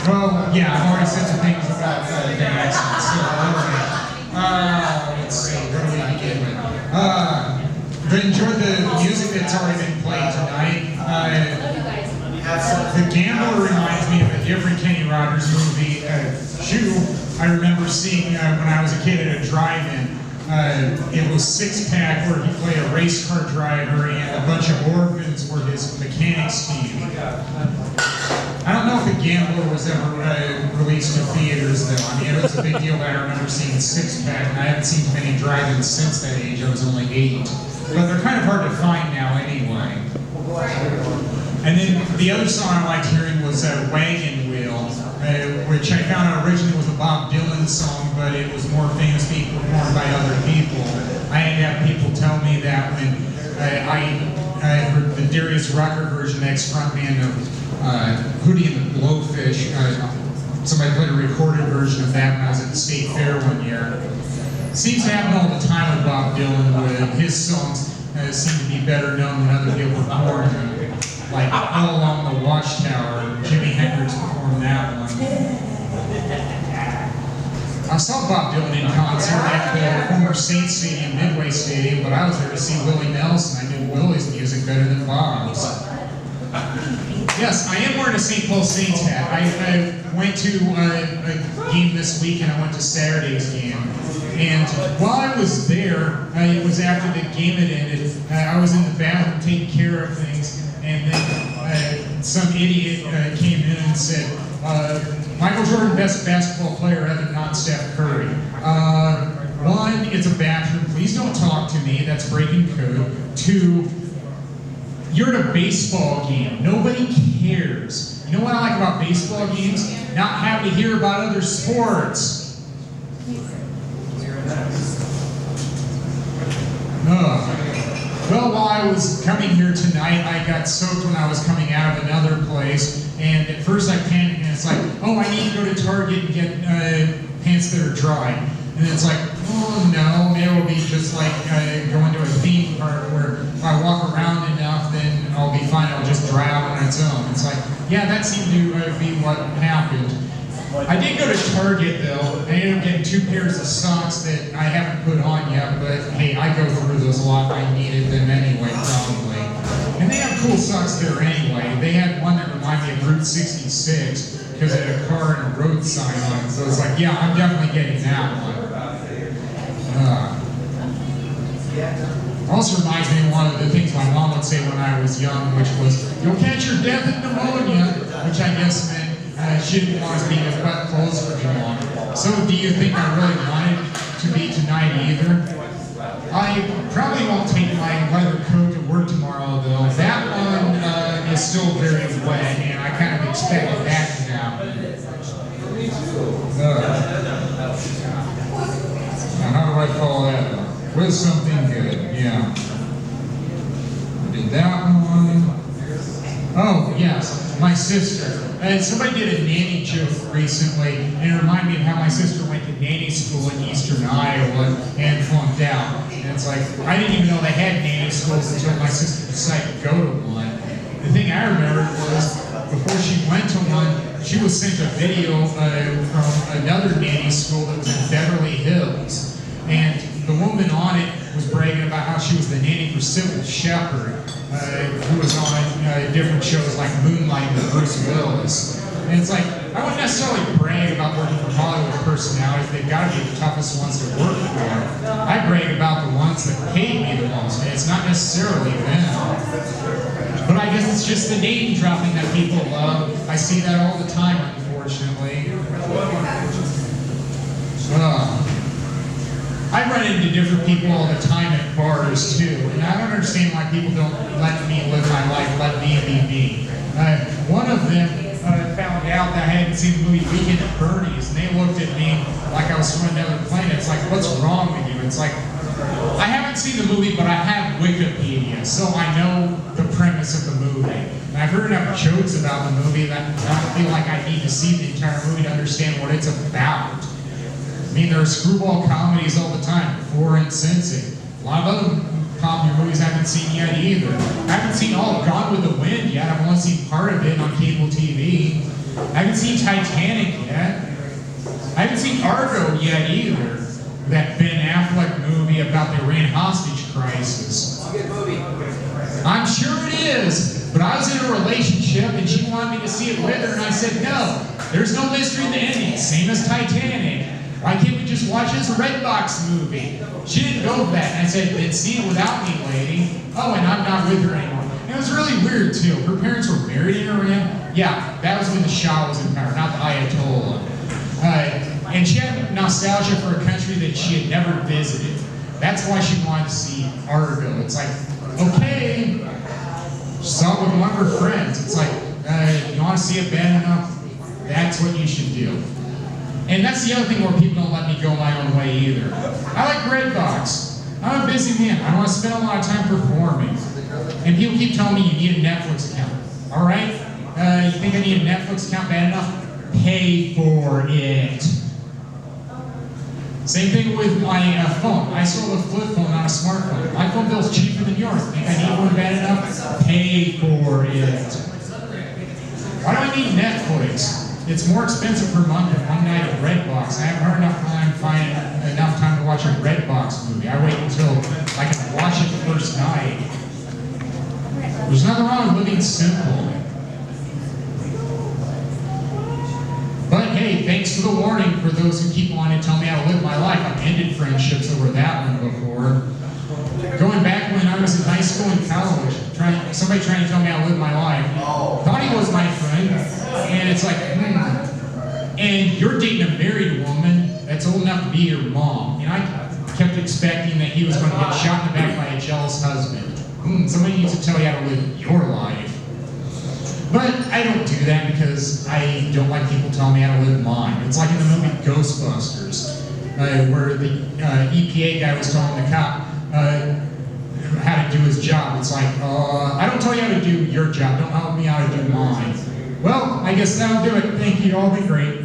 Well, yeah, I've already said some things about their accents, so let's see, where do we begin with? But enjoyed the music that's already been played tonight. The Gambler reminds me of a different Kenny Rogers movie, Shoe, I remember seeing when I was a kid at a drive-in. It was Six Pack, where he played a race car driver, and a bunch of orphans were his mechanics team. I don't know if The Gambler was ever released to theaters, though. I mean, it was a big deal, but I remember seeing Six Pack, and I haven't seen many drive-ins since that age. I was only 8. But they're kind of hard to find now anyway. And then the other song I liked hearing was Wagon Wheel, which I found out originally was a Bob Dylan song, but it was more famously performed by other people. I had to have people tell me that when I heard the Darius Rucker version, ex-frontman of Hootie and the Blowfish. Somebody played a recorded version of that when I was at the State Fair one year. Seems to happen all the time with Bob Dylan, with his songs seem to be better known than other people perform them. Like All Along the Watchtower, Jimi Hendrix performed that one. I saw Bob Dylan in concert at the former Saints Stadium, Midway Stadium, but I was there to see Willie Nelson. I knew Willie's music better than Bob's. Yes, I am wearing a St. Paul Saints hat. I went to a game this week, and I went to Saturday's game. And while I was there, it was after the game had ended, I was in the bathroom taking care of things, and then some idiot came in and said, Michael Jordan, best basketball player ever, not Steph Curry. One, it's a bathroom. Please don't talk to me. That's breaking code. 2, you're at a baseball game. Nobody cares. You know what I like about baseball games? Not having to hear about other sports. Well, while I was coming here tonight, I got soaked when I was coming out of another place, and at first I panicked, and it's like, oh, I need to go to Target and get pants that are dry. And it's like, oh no, maybe it'll be just like going to a theme park where if I walk around enough, then I'll be fine, it'll just dry out on its own. It's like, yeah, that seemed to be what happened. I did go to Target though. I ended up getting 2 pairs of socks that I haven't put on yet, but hey, I go through those a lot. I needed them anyway, probably. And they have cool socks there anyway. They had one that reminded me of Route 66 because it had a car and a road sign on it. So it's like, yeah, I'm definitely getting that one. Also reminds me of one of the things my mom would say when I was young, which was, you'll catch your death in pneumonia, which I guess meant she didn't want us being in wet clothes for too long. So do you think I really wanted to be tonight either? I probably won't take my leather coat to work tomorrow though. That one is still very wet and I kind of expected that to happen. Now how do I follow that up? With something good, yeah. I did that one. Oh, yes, my sister. Somebody did a nanny joke recently, and it reminded me of how my sister went to nanny school in eastern Iowa and flunked out. And it's like, I didn't even know they had nanny schools until my sister decided to go to one. The thing I remember was, before she went to one, she was sent a video from another nanny school that was in Beverly Hills. And the woman on it was bragging about how she was the nanny for Sybil Shepherd, who was on different shows like Moonlight with Bruce Willis. And it's like, I wouldn't necessarily brag about working for Hollywood personalities. They've got to be the toughest ones to work for. I brag about the ones that paid me the most, and it's not necessarily them. But I guess it's just the name dropping that people love. I see that all the time, unfortunately. I run into different people all the time at bars too, and I don't understand why people don't let me live my life, let me be me. One of them found out that I hadn't seen the movie Weekend at Bernie's, and they looked at me like I was from another planet. It's like, what's wrong with you? It's like, I haven't seen the movie, but I have Wikipedia, so I know the premise of the movie. And I've heard enough jokes about the movie that I don't feel like I need to see the entire movie to understand what it's about. I mean, there are screwball comedies all the time, Four and Sensing. A lot of other popular movies I haven't seen yet either. I haven't seen all of Gone with the Wind yet. I've only seen part of it on cable TV. I haven't seen Titanic yet. I haven't seen Argo yet either. That Ben Affleck movie about the Iran hostage crisis. It's a good movie. I'm sure it is, but I was in a relationship and she wanted me to see it with her and I said no. There's no mystery in the ending, same as Titanic. Why can't we just watch it as a Redbox movie? She didn't go for that, and I said, then see it without me, lady. Oh, and I'm not with her anymore. And it was really weird, too. Her parents were married in Iran. Yeah, that was when the Shah was in power, not the Ayatollah. And she had nostalgia for a country that she had never visited. That's why she wanted to see Argo. It's like, okay, she saw it with one of her friends. It's like, you want to see it bad enough? That's what you should do. And that's the other thing where people don't let me go my own way either. I like Redbox. I'm a busy man. I don't want to spend a lot of time performing. And people keep telling me you need a Netflix account. All right? You think I need a Netflix account bad enough? Pay for it. Same thing with my phone. I still have a flip phone, not a smartphone. My phone bill's cheaper than yours. Think I need one bad enough? Pay for it. Why do I need Netflix? It's more expensive per month than one night of Redbox. I haven't heard enough time finding enough time to watch a Redbox movie. I wait until I can watch it the first night. There's nothing wrong with living simple. But hey, thanks for the warning for those who keep wanting to tell me how to live my life. I've ended friendships over that one before. Going back when I was in high school and college, somebody trying to tell me how to live my life. Thought he was my friend, and it's like, and you're dating a married woman that's old enough to be your mom. And I kept expecting that he was going to get shot in the back by a jealous husband. Somebody needs to tell you how to live your life. But I don't do that because I don't like people telling me how to live mine. It's like in the movie Ghostbusters, where the EPA guy was telling the cop how to do his job. It's like, I don't tell you how to do your job, don't help me how to do mine. Well, I guess that'll do it. Thank you, all been great.